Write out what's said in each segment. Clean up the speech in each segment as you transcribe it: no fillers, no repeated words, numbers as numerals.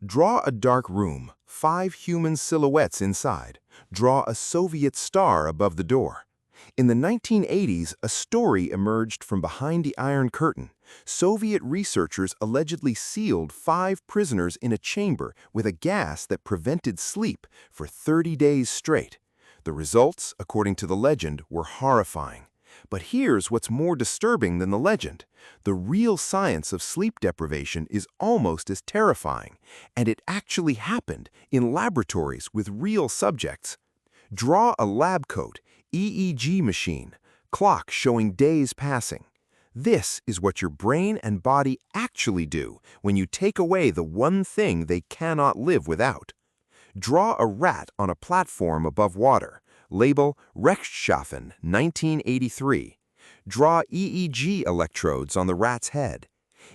Draw a dark room, 5 human silhouettes inside. Draw a Soviet star above the door. In the 1980s, a story emerged from behind the Iron Curtain. Soviet researchers allegedly sealed 5 prisoners in a chamber with a gas that prevented sleep for 30 days straight. The results, according to the legend, were horrifying. But here's what's more disturbing than the legend. The real science of sleep deprivation is almost as terrifying, and it actually happened in laboratories with real subjects. Draw a lab coat, EEG machine, clock showing days passing. This is what your brain and body actually do when you take away the one thing they cannot live without. Draw a rat on a platform above water. Label Rechtschaffen 1983. Draw EEG electrodes on the rat's head.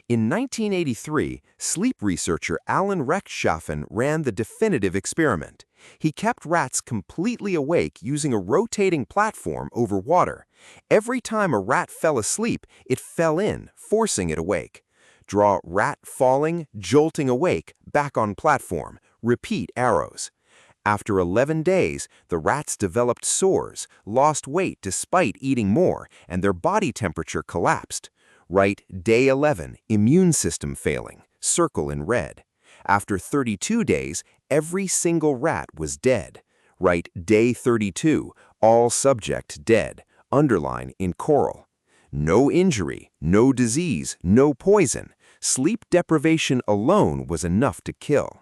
In 1983, sleep researcher Alan Rechtschaffen ran the definitive experiment. He kept rats completely awake using a rotating platform over water. Every time a rat fell asleep, it fell in, forcing it awake. Draw rat falling, jolting awake, back on platform. Repeat arrows. After 11 days, the rats developed sores, lost weight despite eating more, and their body temperature collapsed. Write day 11, immune system failing, circle in red. After 32 days, every single rat was dead. Write day 32, all subject dead, underline in coral. No injury, no disease, no poison. Sleep deprivation alone was enough to kill.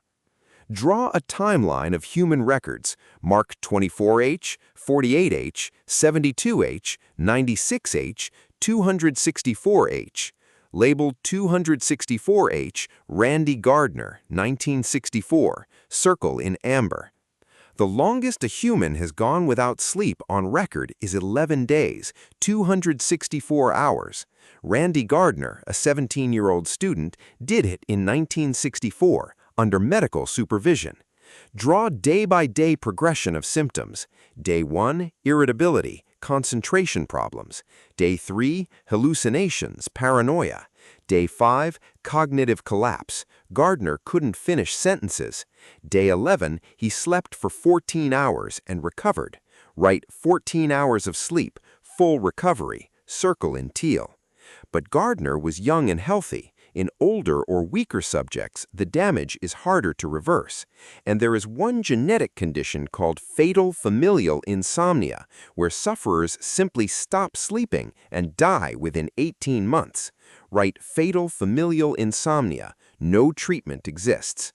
Draw a timeline of human records, mark 24H, 48H, 72H, 96H, 264H. Labeled 264H, Randy Gardner, 1964, circle in amber. The longest a human has gone without sleep on record is 11 days, 264 hours. Randy Gardner, a 17-year-old student, did it in 1964. Under medical supervision. Draw day-by-day progression of symptoms. Day 1, irritability, concentration problems. Day 3, hallucinations, paranoia. Day 5, cognitive collapse. Gardner couldn't finish sentences. Day 11, he slept for 14 hours and recovered. Write 14 hours of sleep, full recovery, circle in teal. But Gardner was young and healthy. In older or weaker subjects, the damage is harder to reverse. And there is one genetic condition called fatal familial insomnia, where sufferers simply stop sleeping and die within 18 months. Write fatal familial insomnia. No treatment exists.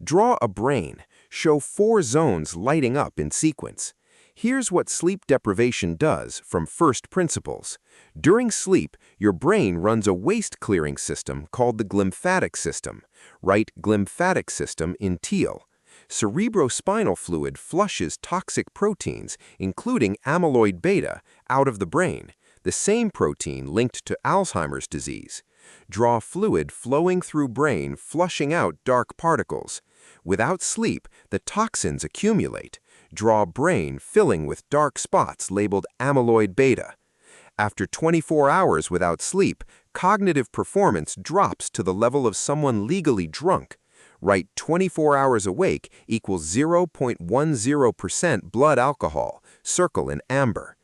Draw a brain. Show 4 zones lighting up in sequence. Here's what sleep deprivation does from first principles. During sleep, your brain runs a waste-clearing system called the glymphatic system. Write glymphatic system in teal. Cerebrospinal fluid flushes toxic proteins, including amyloid beta, out of the brain, the same protein linked to Alzheimer's disease. Draw fluid flowing through brain, flushing out dark particles. Without sleep, the toxins accumulate. Draw brain filling with dark spots labeled amyloid beta. After 24 hours without sleep, cognitive performance drops to the level of someone legally drunk. Write 24 hours awake equals 0.10% blood alcohol, circle in amber.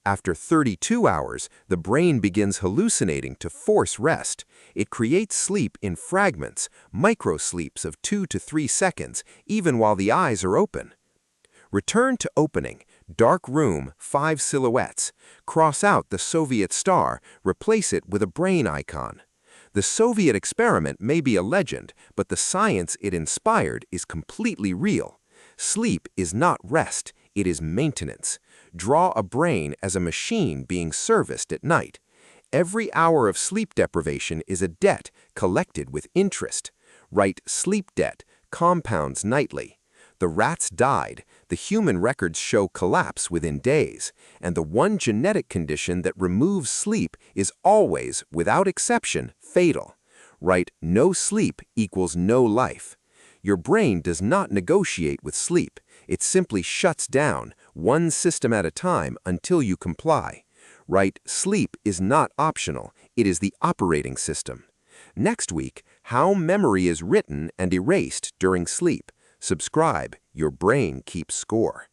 After 32 hours, the brain begins hallucinating to force rest. It creates sleep in fragments, microsleeps of 2 to 3 seconds, even while the eyes are open. Return to opening, dark room, 5 silhouettes. Cross out the Soviet star, replace it with a brain icon. The Soviet experiment may be a legend, but the science it inspired is completely real. Sleep is not rest, it is maintenance. Draw a brain as a machine being serviced at night. Every hour of sleep deprivation is a debt collected with interest. Write sleep debt, compounds nightly. The rats died, the human records show collapse within days, and the one genetic condition that removes sleep is always, without exception, fatal. Write no sleep equals no life. Your brain does not negotiate with sleep. It simply shuts down, one system at a time, until you comply. Write sleep is not optional, it is the operating system. Next week, How memory is written and erased during sleep. Subscribe, your brain keeps score.